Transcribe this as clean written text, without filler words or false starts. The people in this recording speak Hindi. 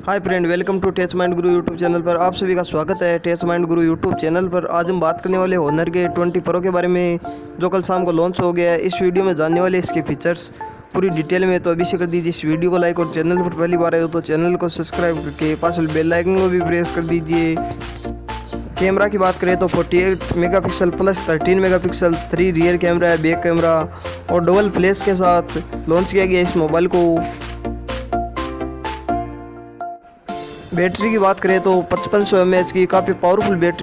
Hi friend, welcome to tech mind guru YouTube channel पर आप सभी का स्वागत है। Tech mind guru YouTube channel पर आज हम बात करने वाले होनर के 20 प्रो के बारे में, जो कल शाम को लॉन्च हो गया है। इस वीडियो में जानने वाले इसके फीचर्स पूरी डिटेल में। तो अभी से कर दीजिए इस वीडियो को लाइक, और चैनल पर पहली बार आए हो तो चैनल को सब्सक्राइब करके पास बेल आइकन को भी प्रेस कर दीजिए। कैमरा की बात करें तो 48 megapixel plus 13 megapixel 3 rear camera है, बैक कैमरा और डबल फ्लैश के साथ लॉन्च किया गया इस मोबाइल को। बैटरी की बात करें तो 5500 mAh की काफ़ी पावरफुल बैटरी